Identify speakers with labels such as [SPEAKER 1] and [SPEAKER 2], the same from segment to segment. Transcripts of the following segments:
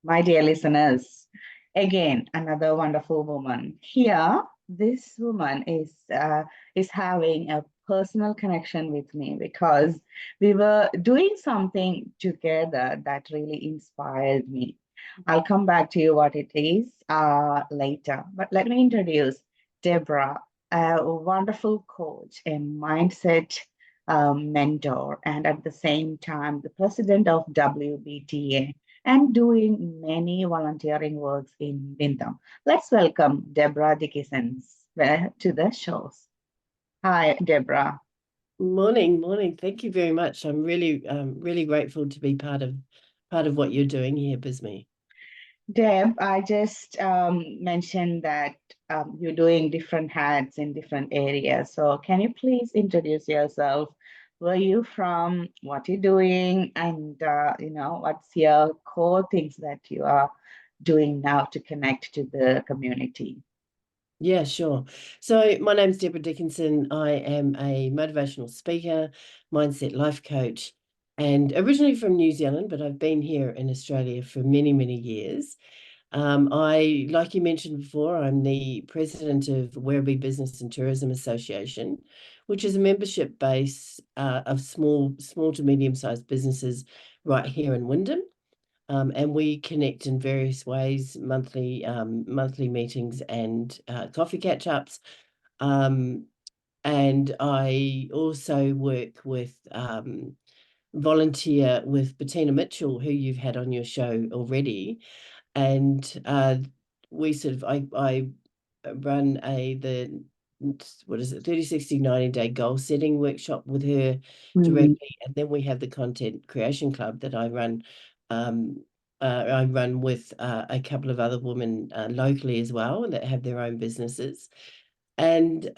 [SPEAKER 1] my dear listeners. Again, another wonderful woman. Here, this woman is having a personal connection with me because we were doing something together that really inspired me. I'll come back to you what it is later. But let me introduce Deborah, a wonderful coach, a mindset mentor, and at the same time, the president of WBTA and doing many volunteering works in Wyndham. Let's welcome Deborah Dickinson to the shows. Hi, Deborah.
[SPEAKER 2] Morning, morning. Thank you very much. I'm really grateful to be part of what you're doing here, Bisme.
[SPEAKER 1] Deb, I just mentioned that you're doing different hats in different areas. So can you please introduce yourself? Where you from? What you're doing? And what's your core things that you are doing now to connect to the community?
[SPEAKER 2] Yeah, sure. So my name's Deborah Dickinson. I am a motivational speaker, mindset life coach, and originally from New Zealand, but I've been here in Australia for many, many years. Like you mentioned before, I'm the president of Werribee Business and Tourism Association, which is a membership base of small to medium-sized businesses right here in Wyndham. And we connect in various ways, monthly meetings and coffee catch-ups. And I also work with volunteer with Bettina Mitchell, who you've had on your show already. And we sort of I run the 30, 60, 90-day goal setting workshop with her directly, and then we have the content creation club that I run. I run with a couple of other women locally as well that have their own businesses, and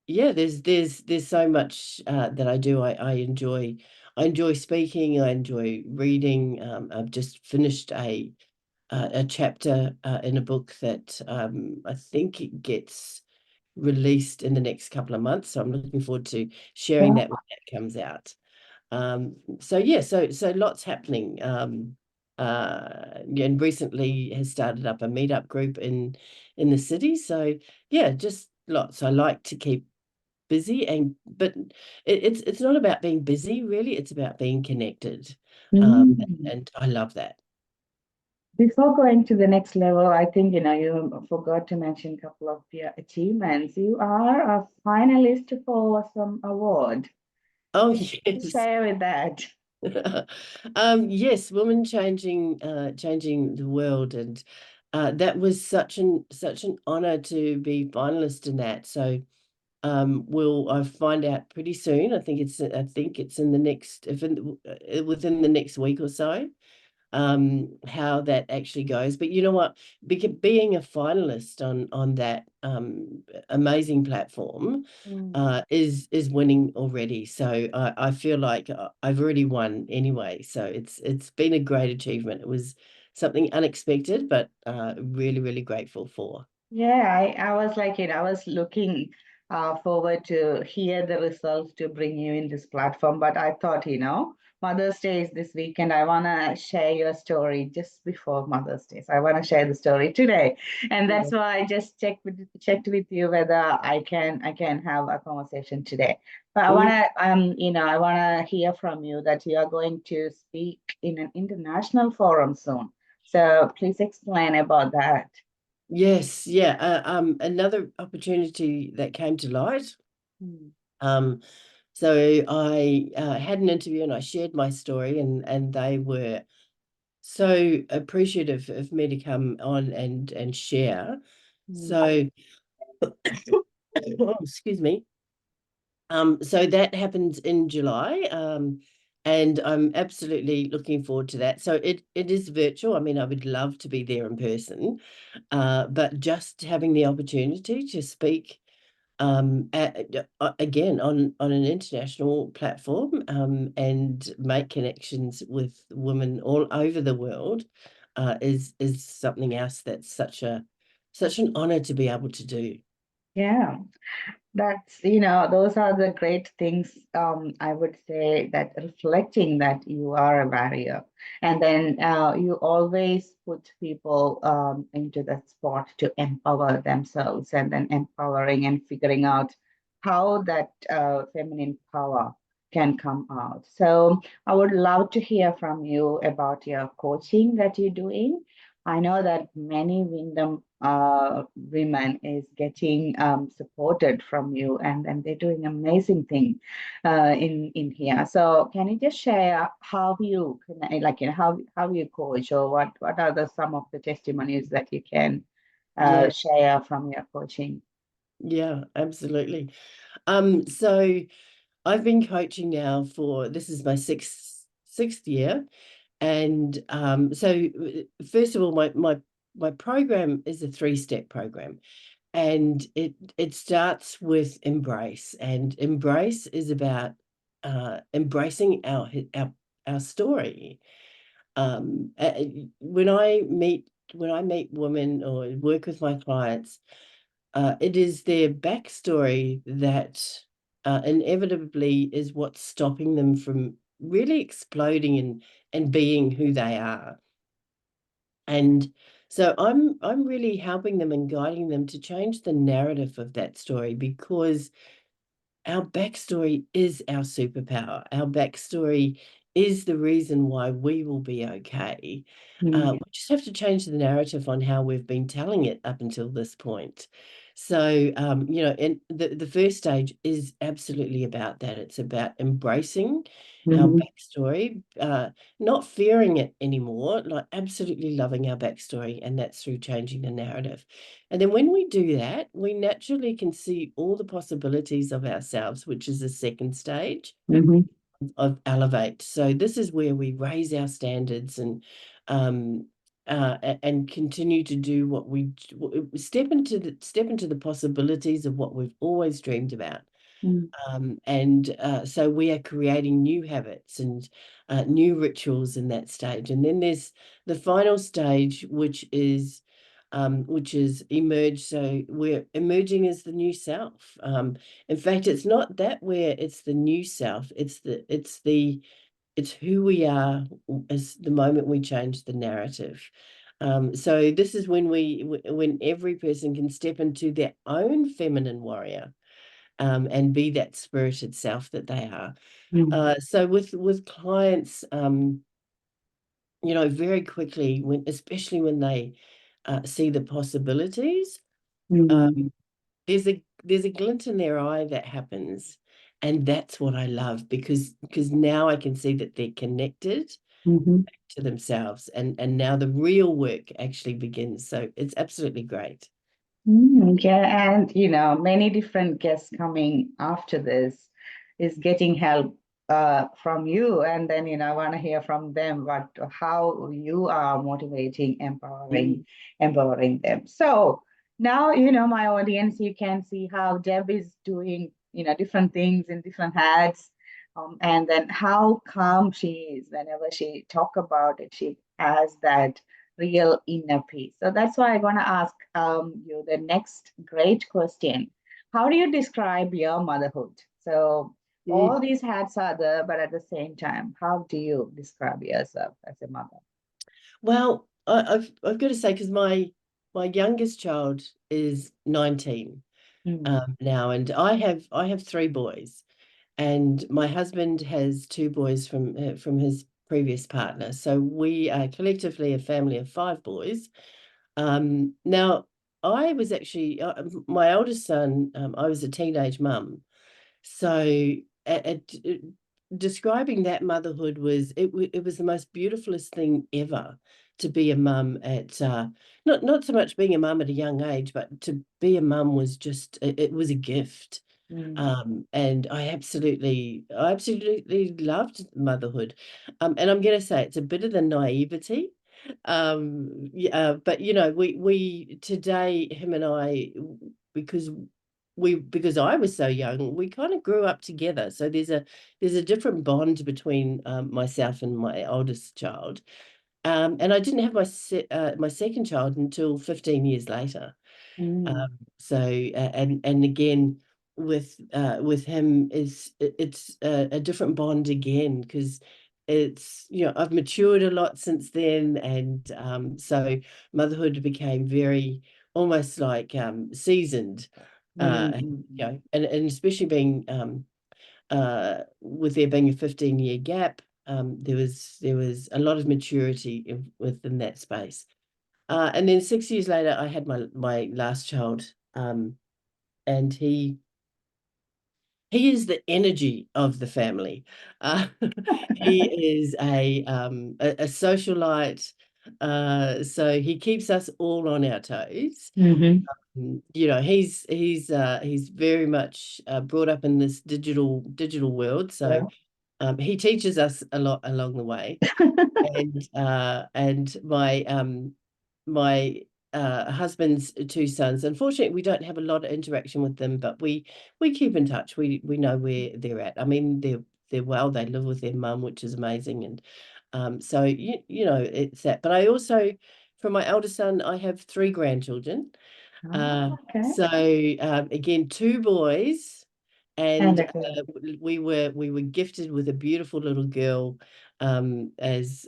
[SPEAKER 2] yeah, there's so much that I do. I enjoy speaking. I enjoy reading. I've just finished a chapter in a book that I think it gets released in the next couple of months. So I'm looking forward to sharing that when that comes out. So yeah, so lots happening. And recently has started up a meetup group in the city. So yeah, just lots. I like to keep busy, but it's not about being busy really. It's about being connected, and I love that.
[SPEAKER 1] Before going to the next level, I think you forgot to mention a couple of your achievements. You are a finalist for some award.
[SPEAKER 2] Oh
[SPEAKER 1] Can you
[SPEAKER 2] yes.
[SPEAKER 1] share with that?
[SPEAKER 2] Yes, women changing the world, and that was such an honor to be finalist in that. So I find out pretty soon. I think it's in the next, within the next week or so, how that actually goes. But you know what, being a finalist on that amazing platform is winning already. So I feel like I've already won anyway. So it's been a great achievement. It was something unexpected, but really grateful for.
[SPEAKER 1] Yeah, I was like I was looking forward to hear the results to bring you in this platform. But I thought, Mother's Day is this weekend. I want to share your story just before Mother's Day. So I want to share the story today. And that's why I just checked with you whether I can have a conversation today. But I want to I want to hear from you that you are going to speak in an international forum soon. So please explain about that.
[SPEAKER 2] Yes, yeah. Another opportunity that came to light. Um, so I had an interview and I shared my story, and they were so appreciative of me to come on and share. So, oh, excuse me. So that happens in July. And I'm absolutely looking forward to that. So it is virtual. I mean, I would love to be there in person, but just having the opportunity to speak again on an international platform, and make connections with women all over the world is something else that's such an honor to be able to do.
[SPEAKER 1] Yeah. That's, those are the great things. I would say that reflecting that you are a barrier. And then you always put people into that spot to empower themselves, and then empowering and figuring out how that feminine power can come out. So I would love to hear from you about your coaching that you're doing. I know that many Wyndham women is getting supported from you, and they're doing amazing thing in here. So can you just share how you like how you coach, or what are the some of the testimonies that you can
[SPEAKER 2] Yeah,
[SPEAKER 1] share from your coaching?
[SPEAKER 2] yeah, absolutely. So I've been coaching now for, this is my sixth year. And first of all, my program is a 3-step program. And it starts with embrace. And embrace is about embracing our story. When I meet women or work with my clients, it is their backstory that inevitably is what's stopping them from really exploding and being who they are. And so I'm really helping them and guiding them to change the narrative of that story, because our backstory is our superpower. Our backstory is the reason why we will be okay.
[SPEAKER 1] Mm,
[SPEAKER 2] We just have to change the narrative on how we've been telling it up until this point. So, and the first stage is absolutely about that. It's about embracing our
[SPEAKER 1] mhm,
[SPEAKER 2] backstory, not fearing it anymore, like absolutely loving our backstory, and that's through changing the narrative. And then when we do that, we naturally can see all the possibilities of ourselves, which is the second stage
[SPEAKER 1] mhm,
[SPEAKER 2] of elevate. So this is where we raise our standards um, and continue to do what we step into the possibilities of what we've always dreamed about.
[SPEAKER 1] mm,
[SPEAKER 2] So we are creating new habits and new rituals in that stage. And then there's the final stage, which is emerge. So we're emerging as the new self. In fact, it's not that where it's the new self. It's who we are as the moment we change the narrative. So this is when every person can step into their own feminine warrior, and be that spirited self that they are.
[SPEAKER 1] mm,
[SPEAKER 2] So with clients, very quickly, especially when they see the possibilities,
[SPEAKER 1] mm,
[SPEAKER 2] um, there's a glint in their eye that happens, and that's what I love, because now I can see that they're connected
[SPEAKER 1] mhm.
[SPEAKER 2] to themselves, and now the real work actually begins. So it's absolutely great.
[SPEAKER 1] Yeah, and many different guests coming after this is getting help from you, and then I want to hear from them how you are motivating,
[SPEAKER 2] Mm,
[SPEAKER 1] empowering them. So now my audience, you can see how Deb is doing different things in different hats, and then how calm she is whenever she talk about it. She has that real inner peace. So that's why I want to ask you the next great question. How do you describe your motherhood? So
[SPEAKER 2] mm.
[SPEAKER 1] all these hats are there, but at the same time, how do you describe yourself as a mother?
[SPEAKER 2] Well, I've got to say, because my youngest child is 19
[SPEAKER 1] Mm,
[SPEAKER 2] now, and I have 3 boys, and my husband has 2 boys from his previous partner. So we are collectively a family of 5 boys. Now, I was actually my oldest son. I was a teenage mum, so describing that motherhood it was the most beautifulest thing ever, to be a mum at not so much being a mum at a young age, but to be a mum was just it was a gift.
[SPEAKER 1] mm,
[SPEAKER 2] And I absolutely loved motherhood. And I'm going to say it's a bit of the naivety. Yeah, but we today, him and I, because because I was so young, we kind of grew up together. So there's a different bond between myself and my oldest child. And I didn't have my second child until 15 years later.
[SPEAKER 1] Mm.
[SPEAKER 2] So and again with him it's a different bond again, because it's, you know, I've matured a lot since then, and so motherhood became very almost like seasoned,
[SPEAKER 1] Mm.
[SPEAKER 2] you know, and especially being with there being a 15-year gap, there was a lot of maturity within that space. And then 6 years later, I had my last child, and he is the energy of the family. Uh, he is a socialite, so he keeps us all on our toes.
[SPEAKER 1] Mm-hmm.
[SPEAKER 2] You know, he's very much brought up in this digital world, so
[SPEAKER 1] Yeah.
[SPEAKER 2] he teaches us a lot along the way. And my husband's two sons, unfortunately we don't have a lot of interaction with them, but we keep in touch. We know where they're at. I mean, they're well, they live with their mum, which is amazing. And so you know, it's that. But I also, from my eldest son, I have three grandchildren.
[SPEAKER 1] Oh, okay.
[SPEAKER 2] So again, two boys,
[SPEAKER 1] And
[SPEAKER 2] and
[SPEAKER 1] okay.
[SPEAKER 2] we were gifted with a beautiful little girl, as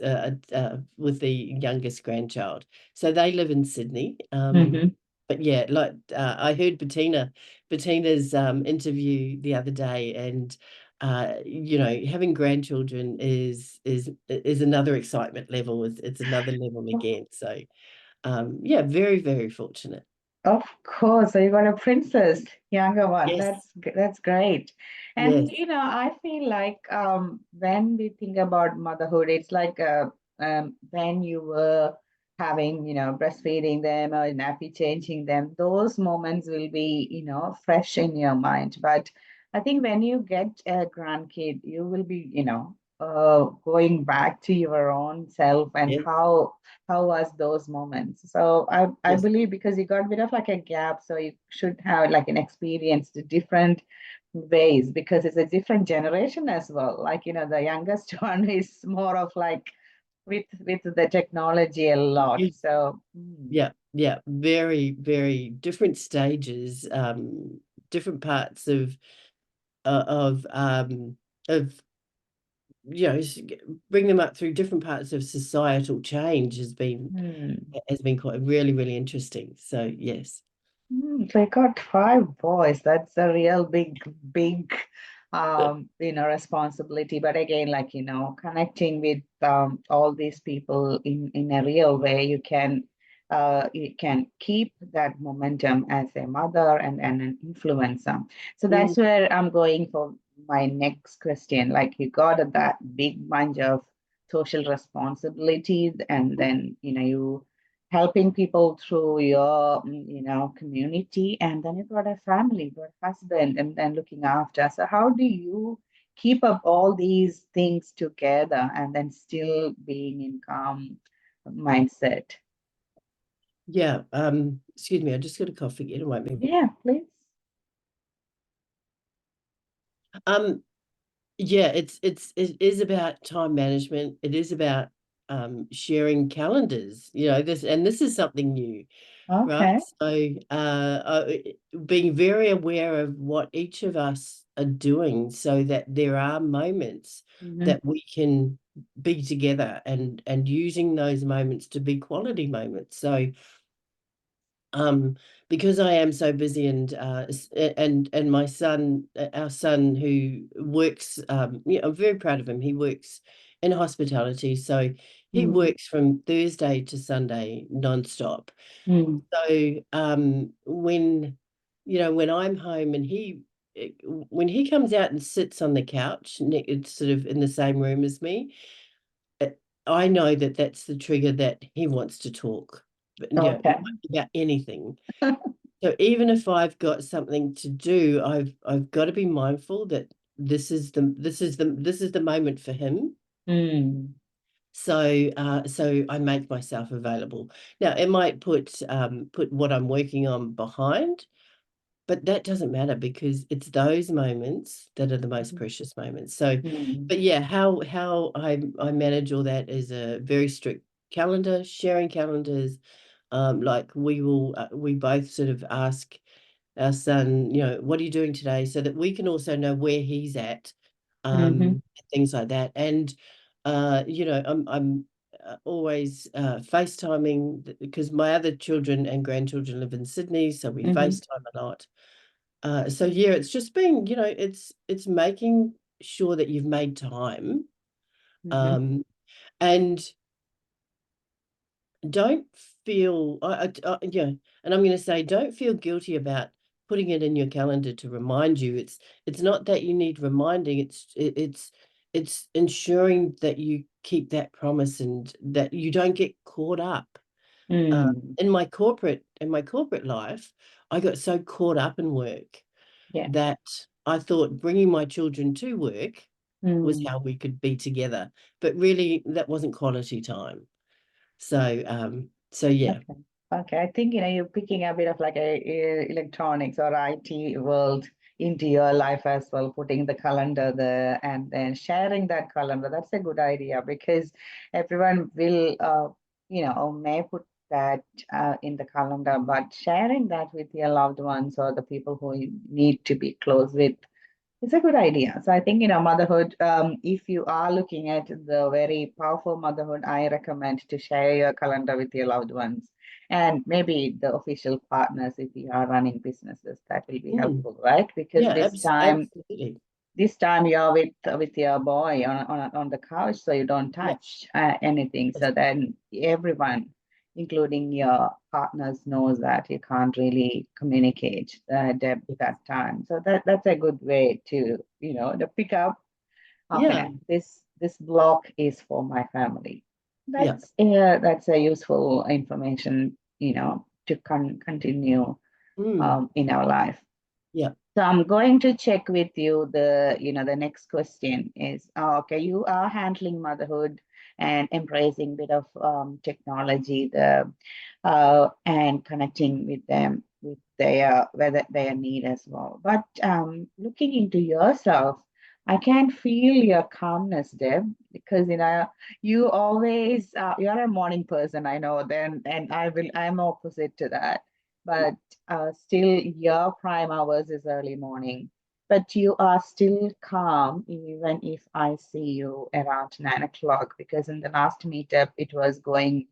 [SPEAKER 2] with the youngest grandchild. So they live in Sydney.
[SPEAKER 1] Mm-hmm.
[SPEAKER 2] But yeah, like I heard Bettina's interview the other day, and you know, having grandchildren is another excitement level. It's another level again. So yeah, very, very fortunate.
[SPEAKER 1] Of course. So you got a princess, younger one.
[SPEAKER 2] Yes,
[SPEAKER 1] That's great. And
[SPEAKER 2] yes,
[SPEAKER 1] I feel like when we think about motherhood, it's like when you were having, breastfeeding them or nappy changing them, those moments will be, fresh in your mind. But I think when you get a grandkid, you will be, going back to your own self and
[SPEAKER 2] yes,
[SPEAKER 1] how was those moments. So I
[SPEAKER 2] yes,
[SPEAKER 1] believe because you got a bit of like a gap, so you should have like an experience to different ways because it's a different generation as well. Like, the youngest one is more of like with the technology a lot.
[SPEAKER 2] yes.
[SPEAKER 1] So
[SPEAKER 2] Yeah, yeah, very, very different stages, different parts uh, of um of you know, bring them up through different parts of societal change
[SPEAKER 1] hmm.
[SPEAKER 2] has been quite really, really interesting. So yes.
[SPEAKER 1] So I got five boys. That's a real big, responsibility. But again, like, connecting with all these people in a real way, you can keep that momentum as a mother and an influencer. So
[SPEAKER 2] Mm,
[SPEAKER 1] that's where I'm going for my next question. Like, you got that big bunch of social responsibilities, and then, you helping people through your community, and then you've got a family, you've got a husband, and then looking after. So how do you keep up all these things together and then still being in calm mindset?
[SPEAKER 2] yeah, excuse me, I just got a cough again. It won't be.
[SPEAKER 1] Yeah, please.
[SPEAKER 2] Um, yeah, it is about time management. It is about sharing calendars, you know, this is something new. Right.
[SPEAKER 1] Okay.
[SPEAKER 2] So, being very aware of what each of us are doing so that there are moments
[SPEAKER 1] Hmm.
[SPEAKER 2] that we can be together, and using those moments to be quality moments. So, because I am so busy, and and my son, our son who works, I'm very proud of him. He works in hospitality, so he works from Thursday to Sunday nonstop.
[SPEAKER 1] Mm-hmm.
[SPEAKER 2] So when when I'm home, and when he comes out and sits on the couch, it's sort of in the same room as me, uh, I know that that's the trigger that he wants to talk, but it
[SPEAKER 1] Okay.
[SPEAKER 2] might be about anything. So even if I've got something to do, I've got to be mindful that this is the moment for him.
[SPEAKER 1] Mm.
[SPEAKER 2] So so I make myself available. Now it might put what I'm working on behind, but that doesn't matter, because it's those moments that are the most precious moments. So,
[SPEAKER 1] Mm.
[SPEAKER 2] but yeah, how I manage all that is a very strict calendar, sharing calendars, Like we both sort of ask our son, what are you doing today? So that we can also know where he's at,
[SPEAKER 1] Mm-hmm.
[SPEAKER 2] things like that. And, I'm always FaceTiming because my other children and grandchildren live in Sydney, so we
[SPEAKER 1] Mm-hmm.
[SPEAKER 2] FaceTime a lot. So yeah, it's just being, it's making sure that you've made time,
[SPEAKER 1] Mm-hmm.
[SPEAKER 2] um, and don't feel, yeah, and I'm going to say, don't feel guilty about putting it in your calendar to remind you. It's not that you need reminding. It's ensuring that you keep that promise and that you don't get caught up.
[SPEAKER 1] Mm.
[SPEAKER 2] In my corporate life, I got so caught up in work
[SPEAKER 1] Yeah.
[SPEAKER 2] that I thought bringing my children to work was
[SPEAKER 1] Mm.
[SPEAKER 2] how we could be together, but really that wasn't quality time. So yeah.
[SPEAKER 1] Okay. Okay. I think, you're picking a bit of like a electronics or IT world into your life as well, putting the calendar there and then sharing that calendar. That's a good idea because everyone will, may put that in the calendar, but sharing that with your loved ones or the people who you need to be close with, it's a good idea. So I think, motherhood, if you are looking at the very powerful motherhood, I recommend to share your calendar with your loved ones and maybe the official partners if you are running businesses. That will be
[SPEAKER 2] Mm,
[SPEAKER 1] helpful, right? Because
[SPEAKER 2] yeah, absolutely.
[SPEAKER 1] this time you're with your boy on the couch, so you don't
[SPEAKER 2] Yeah.
[SPEAKER 1] touch anything. So then everyone, including your partners, knows that you can't really communicate that time. So that's a good way to pick up.
[SPEAKER 2] Yeah.
[SPEAKER 1] Okay, this block is for my family.
[SPEAKER 2] Yeah.
[SPEAKER 1] That's a useful information, to continue
[SPEAKER 2] Mm,
[SPEAKER 1] in our life.
[SPEAKER 2] yeah.
[SPEAKER 1] So I'm going to check with you the next question is, okay, you are handling motherhood and embracing bit of technology, and connecting with them with their need as well. But looking into yourself, I can feel your calmness, Deb, because you always you're a morning person, I know. Then and I'm opposite to that, but still your prime hours is early morning, but you are still calm even if I see you around 9 o'clock, because in the last meetup it was going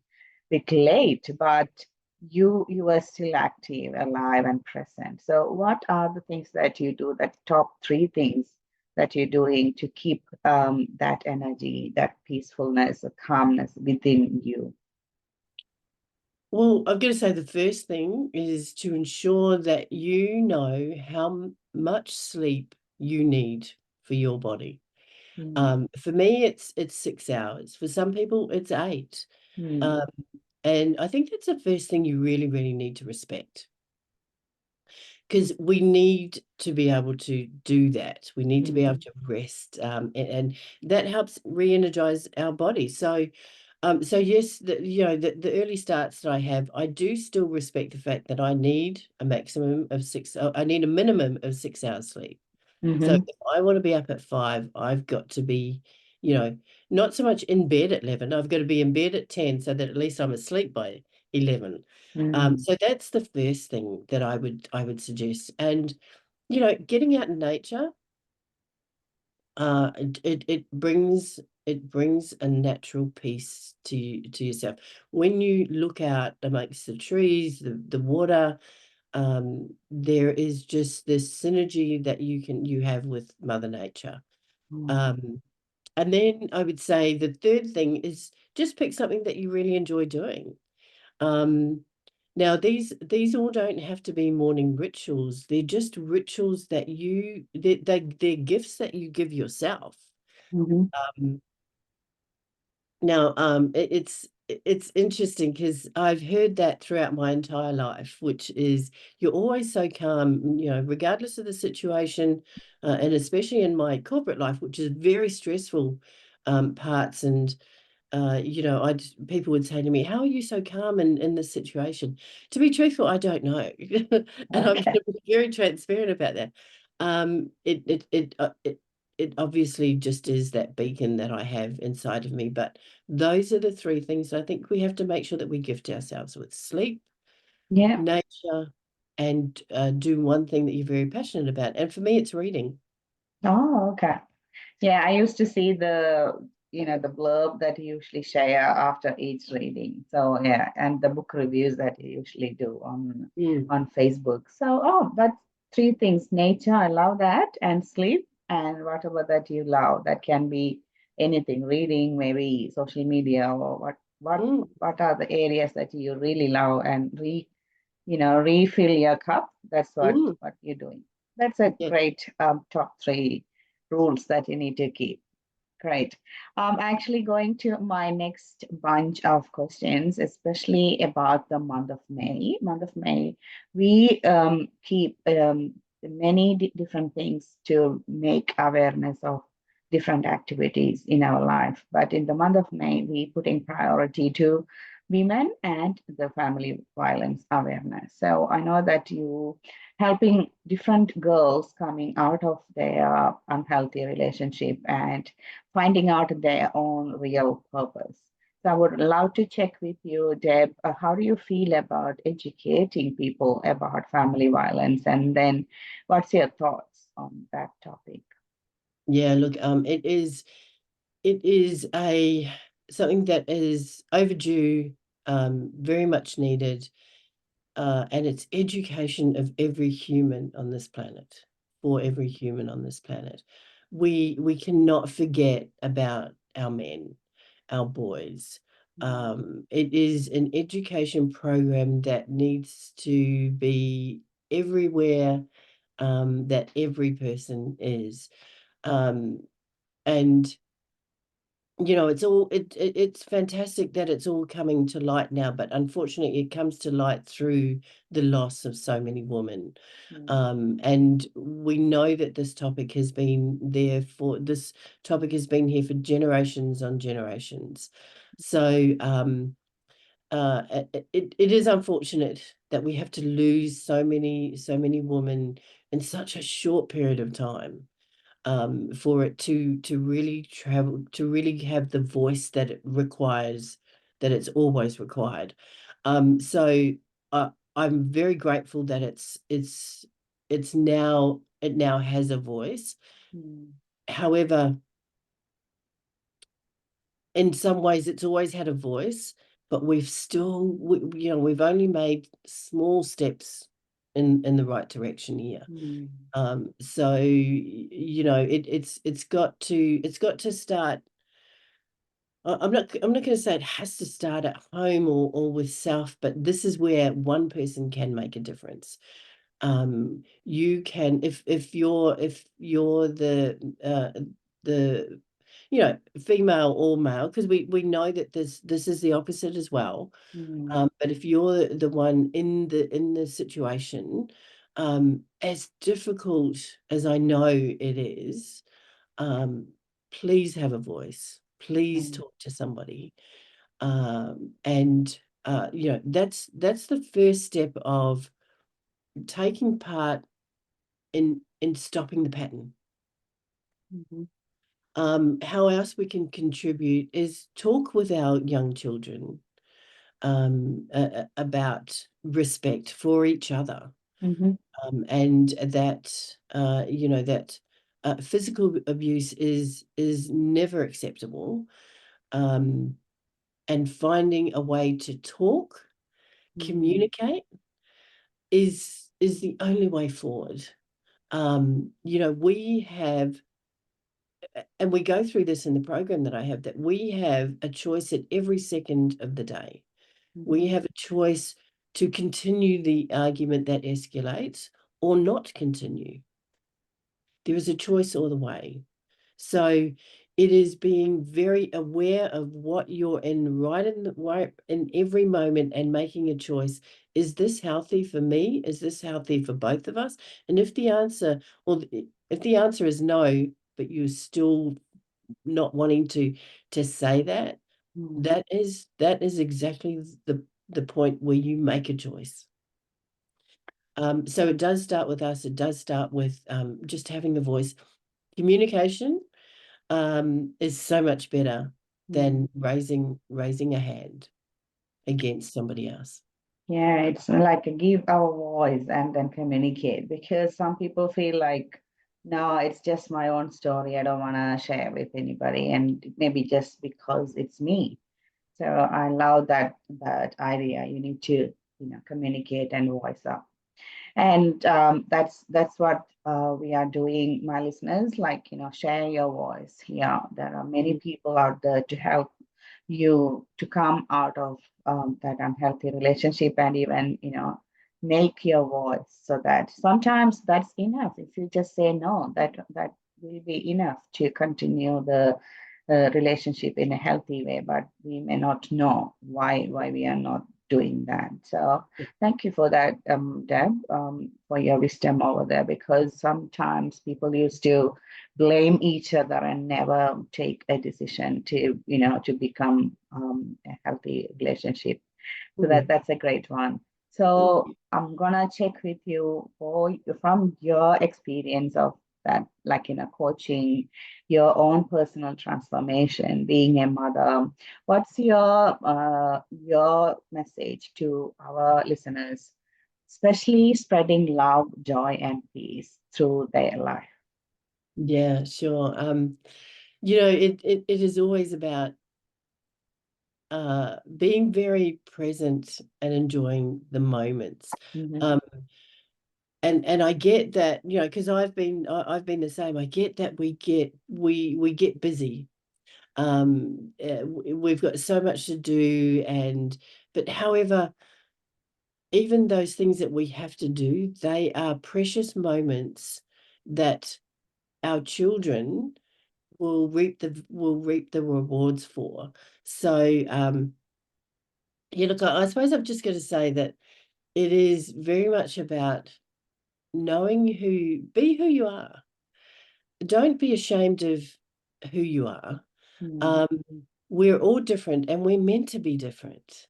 [SPEAKER 1] a bit late, but you were still active, alive, and present. So what are the things that you do, the top three things that you're doing to keep that energy, that peacefulness, calmness within you?
[SPEAKER 2] Well, I'm going to say the first thing is to ensure that you know how much sleep you need for your body.
[SPEAKER 1] Mm.
[SPEAKER 2] For me, it's 6 hours. For some people, it's 8.
[SPEAKER 1] Mm.
[SPEAKER 2] Um, and I think that's the first thing you really, really need to respect. Because we need to be able to do that. We need to be able
[SPEAKER 1] Mm.
[SPEAKER 2] to rest, and that helps re-energize our body. So yes, the early starts that I have, I do still respect the fact that I need a maximum of 6. I need a minimum of 6 hours sleep. So
[SPEAKER 1] Mm-hmm.
[SPEAKER 2] if I want to be up at 5, I've got to be, you know, not so much in bed at 11. I've got to be in bed at 10 so that at least I'm asleep by 11.
[SPEAKER 1] Mm.
[SPEAKER 2] So that's the first thing that I would suggest. And, getting out in nature, it brings a natural peace to yourself. When you look out amongst the trees, the water, there is just this synergy that you have with Mother Nature.
[SPEAKER 1] Mm.
[SPEAKER 2] Um, and then I would say the third thing is just pick something that you really enjoy doing. Um, Now these all don't have to be morning rituals. They're just rituals that they're gifts that you give yourself.
[SPEAKER 1] Mm-hmm.
[SPEAKER 2] Um, Now, it's interesting because I've heard that throughout my entire life, which is you're always so calm, regardless of the situation, and especially in my corporate life, which is very stressful parts. And people would say to me, "How are you so calm in this situation?" To be truthful, I don't know, and I'm going
[SPEAKER 1] Okay.
[SPEAKER 2] to be very transparent about that. It it obviously just is that beacon that I have inside of me. But those are the three things I think we have to make sure that we gift ourselves with: sleep,
[SPEAKER 1] Yeah.
[SPEAKER 2] nature, and do one thing that you're very passionate about. And for me, it's reading.
[SPEAKER 1] Oh, okay. Yeah, I used to see the blurb that you usually share after each reading. So yeah, and the book reviews that you usually do
[SPEAKER 2] Mm,
[SPEAKER 1] on Facebook. So that's three things: nature, I love that, and sleep, and whatever that you love. That can be anything, reading, maybe social media, or
[SPEAKER 2] mm,
[SPEAKER 1] what are the areas that you really love, and refill your cup. That's
[SPEAKER 2] mm.
[SPEAKER 1] what you're doing. That's a
[SPEAKER 2] Yeah.
[SPEAKER 1] great top three rules that you need to keep. Great. I'm actually going to my next bunch of questions, especially about the month of May. Month of May, we keep many different things to make awareness of different activities in our life. But in the month of May, we put in priority to women and the family violence awareness. So I know that you helping different girls coming out of their unhealthy relationship and finding out their own real purpose. So I would love to check with you, Deb. How do you feel about educating people about family violence? And then what's your thoughts on that topic?
[SPEAKER 2] Yeah, look, it is a something that is overdue, very much needed, and it's education of every human on this planet, for every human on this planet. We cannot forget about our men, our boys.
[SPEAKER 1] Mm,
[SPEAKER 2] It is an education program that needs to be everywhere, that every person is. Um, and it's fantastic that it's all coming to light now, but unfortunately it comes to light through the loss of so many women.
[SPEAKER 1] mm,
[SPEAKER 2] And we know that this topic has been here for generations on generations. So it is unfortunate that we have to lose so many women in such a short period of time, for it to really travel, to really have the voice that it requires, that it's always required. So I'm very grateful that it now has a voice.
[SPEAKER 1] mm,
[SPEAKER 2] However, in some ways it's always had a voice, but we've only made small steps in the right direction here.
[SPEAKER 1] mm,
[SPEAKER 2] So it's got to start. I'm not going to say it has to start at home or with self, but this is where one person can make a difference. You can, if you're the female or male, because we know that this is the opposite as well.
[SPEAKER 1] mm,
[SPEAKER 2] But if you're the one in the situation, as difficult as I know it is, um, please have a voice. Please
[SPEAKER 1] mm,
[SPEAKER 2] talk to somebody. And that's the first step of taking part in stopping the pattern.
[SPEAKER 1] mhm,
[SPEAKER 2] How else we can contribute is talk with our young children, about respect for each other,
[SPEAKER 1] mhm,
[SPEAKER 2] and that physical abuse is never acceptable, um, and finding a way to talk,
[SPEAKER 1] mm,
[SPEAKER 2] communicate is the only way forward. We have, and we go through this in the program that I have, that we have a choice at every second of the day. We
[SPEAKER 1] mhm,
[SPEAKER 2] have a choice to continue the argument that escalates or not continue. There is a choice all the way. So it is being very aware of what you're in, right in every moment, and making a choice. Is this healthy for me? Is this healthy for both of us? And if the answer is no, but you're still not wanting to say that,
[SPEAKER 1] mm,
[SPEAKER 2] that is exactly the point where you make a choice. So it does start with us. It does start with just having a voice. Communication is so much better than
[SPEAKER 1] Mm.
[SPEAKER 2] raising a hand against somebody else.
[SPEAKER 1] Yeah, it's like give our voice and then communicate, because some people feel like, no, it's just my own story. I don't want to share with anybody, and maybe just because it's me. So I love that idea. You need to, communicate and voice up. And that's what we are doing, my listeners. Like, share your voice. Yeah, there are many people out there to help you to come out of that unhealthy relationship, and even, make your voice, so that sometimes that's enough. If you just say no, that will be enough to continue the relationship in a healthy way. But we may not know why we are not doing that. So thank you for that, Deb, for your wisdom over there, because sometimes people used to blame each other and never take a decision to, to become a healthy relationship. So that's a great one. So I'm gonna check with you from your experience of that, like, coaching, your own personal transformation, being a mother. What's your message to our listeners, especially spreading love, joy, and peace through their life?
[SPEAKER 2] Yeah, sure. It is always about being very present and enjoying the moments.
[SPEAKER 1] Mhm.
[SPEAKER 2] Um, and I get that, because I've been the same. I get that we get busy. We've got so much to do, but however, even those things that we have to do, they are precious moments that our children will reap the rewards for. So look, I suppose I'm just going to say that it is very much about knowing be who you are. Don't be ashamed of who you are.
[SPEAKER 1] Mm.
[SPEAKER 2] Um, we're all different, and we're meant to be different.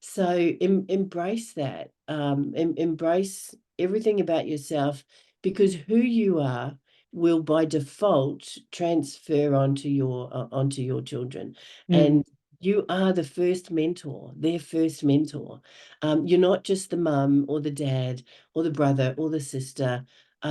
[SPEAKER 2] So embrace that. Embrace everything about yourself, because who you are will by default transfer onto your children.
[SPEAKER 1] Mm.
[SPEAKER 2] And you are the first mentor, their first mentor. You're not just the mum or the dad or the brother or the sister.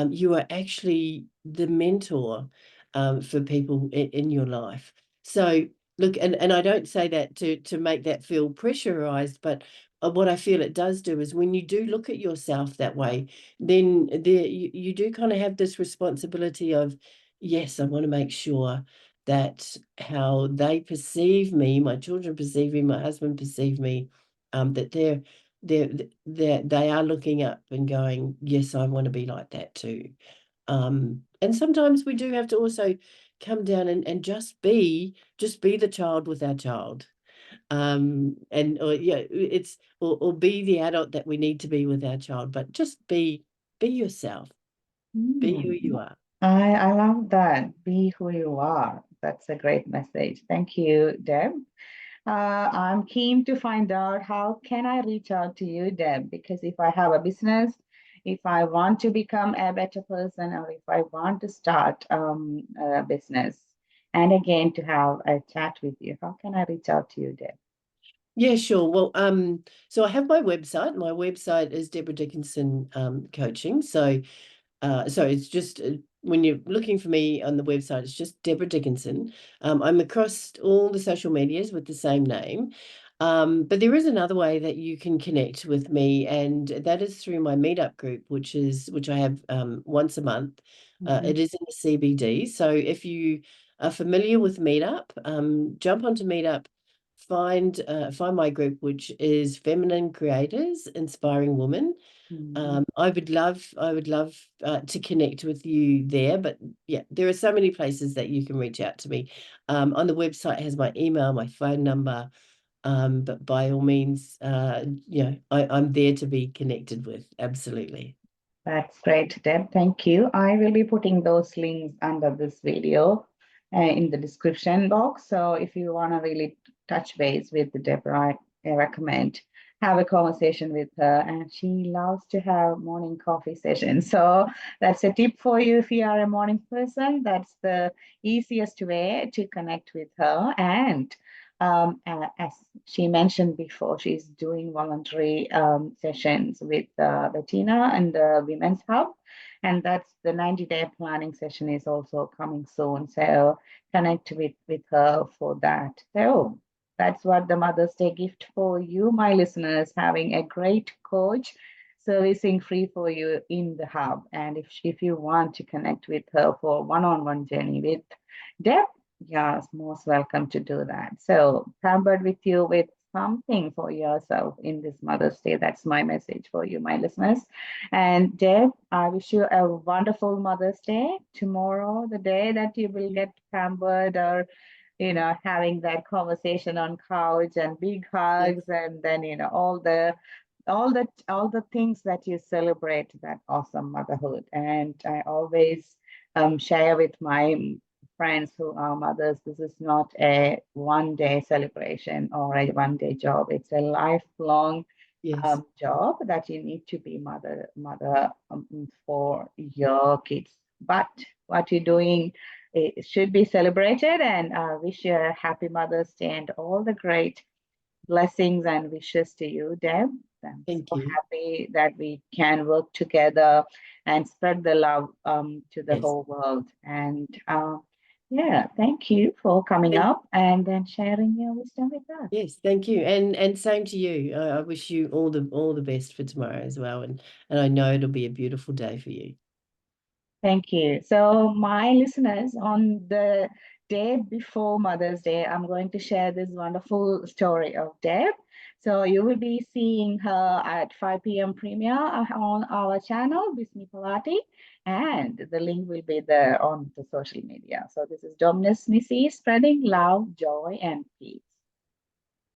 [SPEAKER 2] You are actually the mentor for people in your life. So look, and I don't say that to make that feel pressurized, but what I feel it does do is when you do look at yourself that way, then you do kind of have this responsibility of, yes, I want to make sure that how they perceive me, my children perceive me, my husband perceive me, that they are looking up and going, yes, I want to be like that too. And sometimes we do have to also come down and just be the child with our child. And or yeah, it's or be the adult that we need to be with our child, but just be yourself, be who
[SPEAKER 1] Mm.
[SPEAKER 2] you are.
[SPEAKER 1] I love that. Be who you are. That's a great message. Thank you, Deb. I'm keen to find out, how can I reach out to you, Deb? Because if I have a business, if I want to become a better person, or if I want to start a business, and again to have a chat with you, how can I reach out to you, Deb?
[SPEAKER 2] Yeah, sure. Well, so I have my website. My website is Deborah Dickinson Coaching. So it's just when you're looking for me on the website, it's just Deborah Dickinson. I'm across all the social medias with the same name. But there is another way that you can connect with me, and that is through my meetup group, which I have once a month.
[SPEAKER 1] Mhm.
[SPEAKER 2] It is in the CBD. So if you are familiar with Meetup, jump onto Meetup, find my group, which is Feminine Creators Inspiring Women.
[SPEAKER 1] Mhm.
[SPEAKER 2] I would love to connect with you there, but yeah, there are so many places that you can reach out to me. On the website has my email, my phone number, but by all means, I'm there to be connected with. Absolutely.
[SPEAKER 1] That's great, Deb. Thank you. I will be putting those links under this video in the description box. So if you want to really touch base with Deborah, recommend. Have a conversation with her, and she loves to have morning coffee sessions. So that's a tip for you if you are a morning person. That's the easiest way to connect with her. And as she mentioned before, she's doing voluntary sessions with Bettina and the Women's Hub. And that's the 90-day planning session is also coming soon. So connect with her for that. So that's what the Mother's Day gift for you, my listeners, having a great coach servicing free for you in the hub. And if you want to connect with her for one-on-one journey with Deb, yes, most welcome to do that. So pampered with you with something for yourself in this Mother's Day. That's my message for you, my listeners. And Deb, I wish you a wonderful Mother's Day. Tomorrow, the day that you will get pampered or having that conversation on couch and big
[SPEAKER 2] Yes.
[SPEAKER 1] hugs, and then all the things that you celebrate that awesome motherhood. And I always share with my friends who are mothers, this is not a one day celebration or a one day job. It's a lifelong
[SPEAKER 2] Yes.
[SPEAKER 1] job that you need to be mother for your kids. But what you're doing, it should be celebrated, and wish you a happy Mother's Day and all the great blessings and wishes to you, Deb. I'm
[SPEAKER 2] Thank
[SPEAKER 1] so
[SPEAKER 2] you.
[SPEAKER 1] happy that we can work together and spread the love to the
[SPEAKER 2] Yes.
[SPEAKER 1] whole world. And yeah, thank you for coming
[SPEAKER 2] Thank
[SPEAKER 1] up and then sharing your wisdom with us.
[SPEAKER 2] Yes, thank you. And same to you. I wish you all the best for tomorrow as well. And I know it'll be a beautiful day for you.
[SPEAKER 1] Thank you. So, my listeners, on the day before Mother's Day, I'm going to share this wonderful story of Deb. So, you will be seeing her at 5 p.m. premiere on our channel, Bismi Palati, and the link will be there on the social media. So, this is Dominus Missy spreading love, joy, and peace.